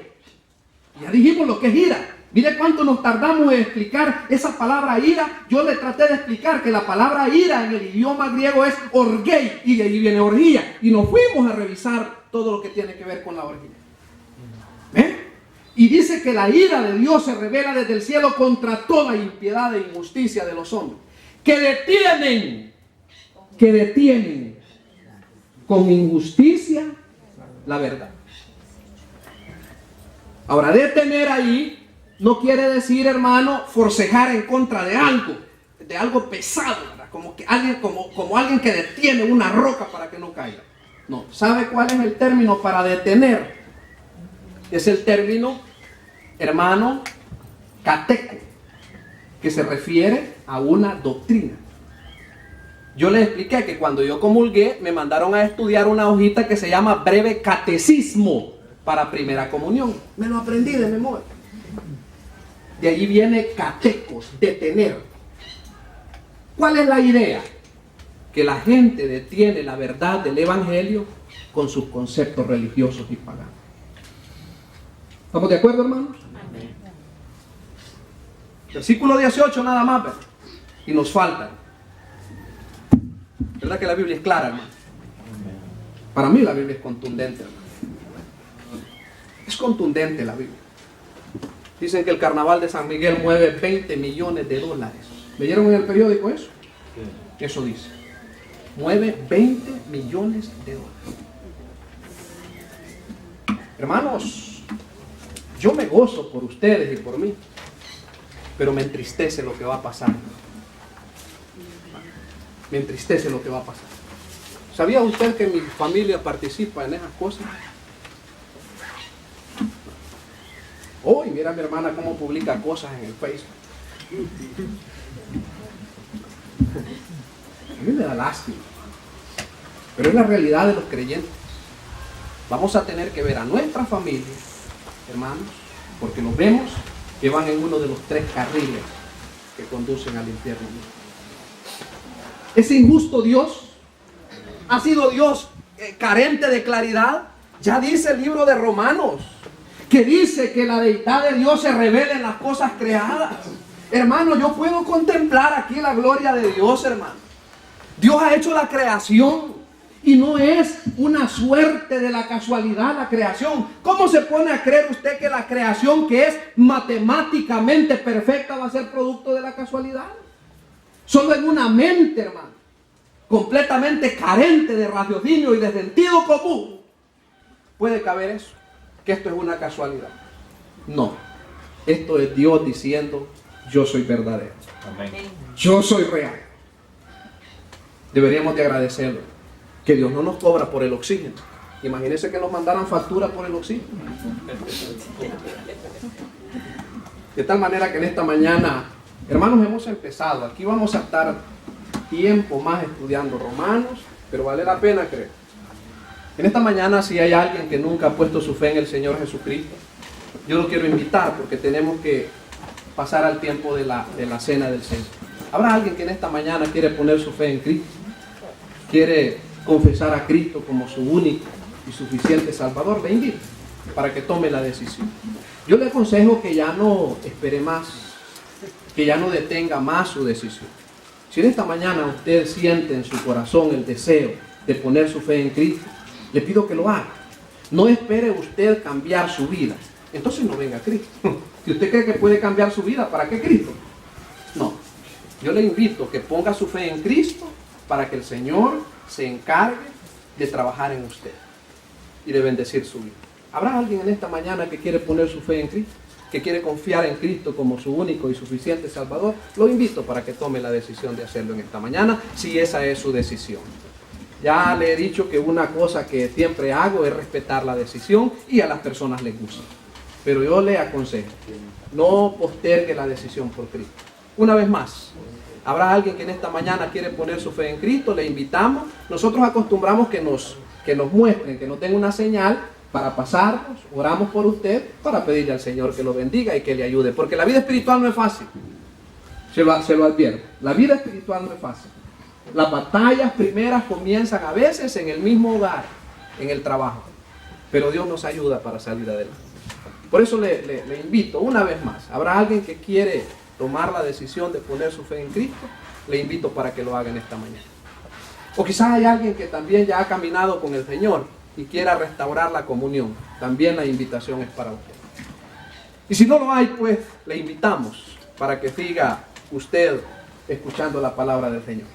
Ya dijimos lo que es ira. Mire cuánto nos tardamos en explicar esa palabra ira. Yo le traté de explicar que la palabra ira en el idioma griego es orgei, y de ahí viene orgía. Y nos fuimos a revisar todo lo que tiene que ver con la orgía. Y dice que la ira de Dios se revela desde el cielo contra toda impiedad e injusticia de los hombres, que detienen con injusticia la verdad. Ahora, detener ahí no quiere decir, hermano, forcejar en contra de algo pesado, ¿verdad? Como alguien que detiene una roca para que no caiga. No, ¿sabe cuál es el término para detener? Es el término, hermano, cateco, que se refiere a una doctrina. Yo les expliqué que cuando yo comulgué, me mandaron a estudiar una hojita que se llama Breve Catecismo para Primera Comunión. Me lo aprendí de memoria. De allí viene catecos, detener. ¿Cuál es la idea? Que la gente detiene la verdad del Evangelio con sus conceptos religiosos y paganos. ¿Estamos de acuerdo, hermanos? Amén. Versículo 18 nada más, ¿verdad? Y nos falta. ¿Verdad que la Biblia es clara, hermano? Para mí la Biblia es contundente, hermano. Es contundente la Biblia. Dicen que el carnaval de San Miguel mueve 20 millones de dólares. ¿Leyeron en el periódico eso? Eso dice. Mueve 20 millones de dólares. Hermanos, yo me gozo por ustedes y por mí, pero me entristece lo que va a pasar. Me entristece lo que va a pasar. ¿Sabía usted que mi familia participa en esas cosas? Hoy, mira mi hermana cómo publica cosas en el Facebook. A mí me da lástima, pero es la realidad de los creyentes. Vamos a tener que ver a nuestra familia, hermanos, porque los vemos que van en uno de los 3 carriles que conducen al infierno. ¿Es injusto Dios? ¿Ha sido Dios carente de claridad? Ya dice el libro de Romanos, que dice que la deidad de Dios se revela en las cosas creadas. Hermano, yo puedo contemplar aquí la gloria de Dios, hermano. Dios ha hecho la creación y no es una suerte de la casualidad la creación. ¿Cómo se pone a creer usted que la creación, que es matemáticamente perfecta, va a ser producto de la casualidad? Solo en una mente, hermano, completamente carente de raciocinio y de sentido común, puede caber eso, que esto es una casualidad. No, esto es Dios diciendo: yo soy verdadero. Amén. Yo soy real. Deberíamos de agradecerlo, que Dios no nos cobra por el oxígeno. Imagínense que nos mandaran factura por el oxígeno. De tal manera que en esta mañana, hermanos, hemos empezado. Aquí vamos a estar tiempo más estudiando Romanos, pero vale la pena, creo. En esta mañana, si hay alguien que nunca ha puesto su fe en el Señor Jesucristo, yo lo quiero invitar, porque tenemos que pasar al tiempo de la cena del Señor. ¿Habrá alguien que en esta mañana quiere poner su fe en Cristo? ¿Quiere confesar a Cristo como su único y suficiente Salvador? Le invito para que tome la decisión. Yo le aconsejo que ya no espere más, que ya no detenga más su decisión. Si en esta mañana usted siente en su corazón el deseo de poner su fe en Cristo, le pido que lo haga. No espere usted cambiar su vida. Entonces no venga a Cristo. Si usted cree que puede cambiar su vida, ¿para qué Cristo? No. Yo le invito a que ponga su fe en Cristo para que el Señor se encargue de trabajar en usted y de bendecir su vida. ¿Habrá alguien en esta mañana que quiere poner su fe en Cristo? Que quiere confiar en Cristo como su único y suficiente Salvador. Lo invito para que tome la decisión de hacerlo en esta mañana, si esa es su decisión. Ya le he dicho que una cosa que siempre hago es respetar la decisión, y a las personas les gusta. Pero yo le aconsejo, no postergue la decisión por Cristo. Una vez más, habrá alguien que en esta mañana quiere poner su fe en Cristo, le invitamos. Nosotros acostumbramos que nos muestren, que nos den una señal para pasarnos, oramos por usted, para pedirle al Señor que lo bendiga y que le ayude. Porque la vida espiritual no es fácil, se lo advierto. La vida espiritual no es fácil. Las batallas primeras comienzan a veces en el mismo hogar, en el trabajo. Pero Dios nos ayuda para salir adelante. Por eso le invito una vez más. Habrá alguien que quiere tomar la decisión de poner su fe en Cristo. Le invito para que lo haga en esta mañana. O quizás hay alguien que también ya ha caminado con el Señor y quiera restaurar la comunión. También la invitación es para usted. Y si no lo hay, pues le invitamos para que siga usted escuchando la palabra del Señor.